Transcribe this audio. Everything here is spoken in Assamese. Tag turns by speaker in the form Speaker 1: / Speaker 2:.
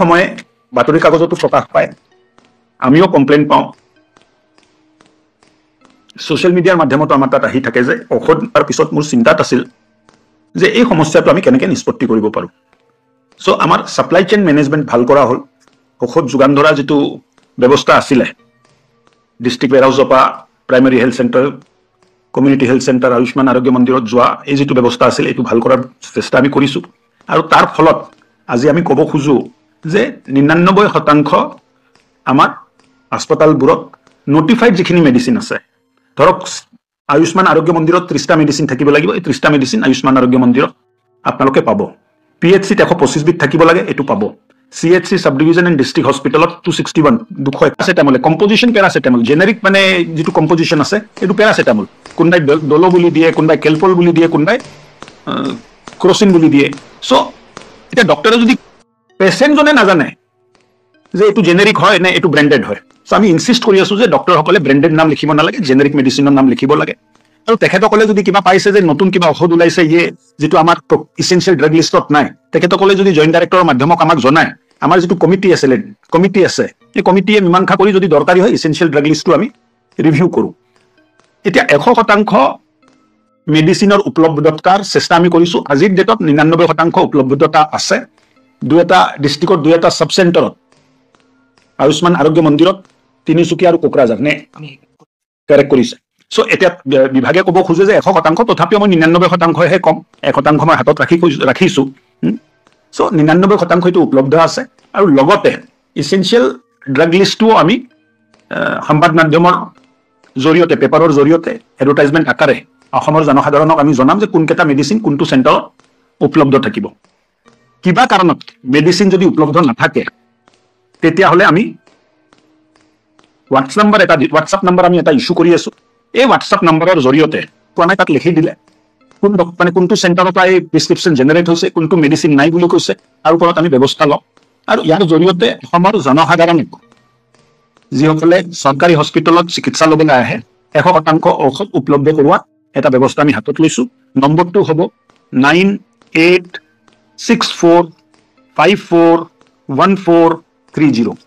Speaker 1: সময়ে বাতৰি কাগজতো প্ৰকাশ পায়, আমিও কমপ্লেইন পাওঁ, সোশ্যাল মিডিয়াৰ মাধ্যমতো আমাৰ তাত আহি থাকে যে ঔষধ তাৰ পিছত মোৰ চিন্তাত আছিল যে এই সমস্যাটো আমি কেনেকৈ নিষ্পত্তি কৰিব পাৰোঁ। সো আমাৰ সাপ্লাই চেইন মেনেজমেন্ট ভাল কৰা হ'ল। ঔষধ যোগান ধৰা যিটো ব্যৱস্থা আছিলে ডিষ্ট্ৰিক্ট ওৱেৰহাউচৰ পৰা primary health centre, community health centre, Ayushman আৰোগ্য মন্দিৰত যোৱা এই যিটো ব্যৱস্থা আছিল এইটো ভাল কৰাৰ চেষ্টা আমি কৰিছোঁ। আৰু তাৰ ফলত আজি আমি ক'ব খোজো যে 99% আমাৰ হাস্পতালবোৰত নটিফাইড যিখিনি মেডিচিন আছে, ধৰক আয়ুষ্মান আৰোগ্য মন্দিৰত 30টা মেডিচিন থাকিব লাগিব, এই 30টা মেডিচিন আয়ুষ্মান আৰোগ্য মন্দিৰত আপোনালোকে পাব। PHCত 125 বিধ থাকিব লাগে, এইটো পাব। CHC sub division and district হস্পিটেলত 261 পেৰাচিটামল, কম্পজিশন পেৰাচিটামল, জেনেৰিক মানে যিটো কম্পজিশন আছে এইটো পেৰাচিটামল, কোনবাই ডলো বুলি দিয়ে, কোনবাই কেলপল বুলি দিয়ে, কোনবাই ক্ৰচিন বুলি দিয়ে। সো এটা ডক্টৰে যদি পেচেণ্টজনে নাজানে যে এইটো জেনেৰিক হয় নে এইটো ব্ৰেণ্ডেড হয়, সো আমি ইনসিষ্ট কৰি আছো যে ডক্টৰসকলে ব্ৰেণ্ডেড নাম লিখিব নালাগে, জেনেৰিক মেডিচিনৰ নাম লিখিব লাগে। আৰু তেখেতসকলে যদি কিবা পাইছে যে নতুন কিবা ঔষধ ওলাইছে ইয়ে যেটো আমাৰ ইসেনশিয়াল ড্ৰাগ লিষ্টত নাই, তেখেতসকলে যদি জইন্ট ডাইৰেক্টৰৰ মাধ্যমক আমাক জনায়, আমাৰ যেটো কমিটি আছে এই কমিটিয়ে মীমাংসা কৰি যদি দৰকাৰী হয় ইসেনশিয়াল ড্ৰাগ লিষ্টটো আমি ৰিভিউ কৰো। এতিয়া 100% মেডিচিনৰ উপলব্ধতাৰ চেষ্টা আমি কৰিছো। আজিৰ ডেটত 99% উপলব্ধতা আছে। দুই এটা ডিস্ট্ৰিক্টত, দুই এটা সাব চেণ্টাৰত, আয়ুষ্মান আৰোগ্য মন্দিৰত, তিনিচুকীয়া আৰু কোকৰাঝাৰ নে কাৰেক্ট কৰিছে। সো এতিয়া বিভাগে ক'ব খোজে যে 100%, তথাপিও মই 99% হে কম, 1% মই হাতত ৰাখিছো। সো 99% এইটো উপলব্ধ আছে। আৰু লগতে ইসেনশিয়াল ড্ৰাগ লিষ্টটো আমি সংবাদ মাধ্যমৰ জৰিয়তে, পেপাৰৰ জৰিয়তে, এডভাৰটাইজমেন্ট আকাৰে অসমৰ জনসাধাৰণক আমি জনাম যে কোনকেইটা মেডিচিন কোনটো চেণ্টাৰত উপলব্ধ থাকিব। কিবা কাৰণত মেডিচিন যদি উপলব্ধ নাথাকে তেতিয়াহ'লে আমি হোৱাটছআপ নাম্বাৰ আমি এটা ইস্যু কৰি আছো। এই হোৱাটছআপ নাম্বাৰৰ জৰিয়তে কোনে তাত লিখি দিলে কোনটো চেণ্টাৰৰ পৰা এই প্ৰেছক্ৰিপশ্যন জেনেৰেট হৈছে, কোনটো মেডিচিন নাই বুলি কৈছে, তাৰ ওপৰত আমি ব্যৱস্থা লওঁ। আৰু ইয়াৰ জৰিয়তে অসমৰ জনসাধাৰণক, যিসকলে চৰকাৰী হস্পিটেলত চিকিৎসা ল'বলৈ আহে, 100% ঔষধ উপলব্ধ কৰোৱা এটা ব্যৱস্থা আমি হাতত লৈছো। নম্বৰটো হ'ব 9864541430।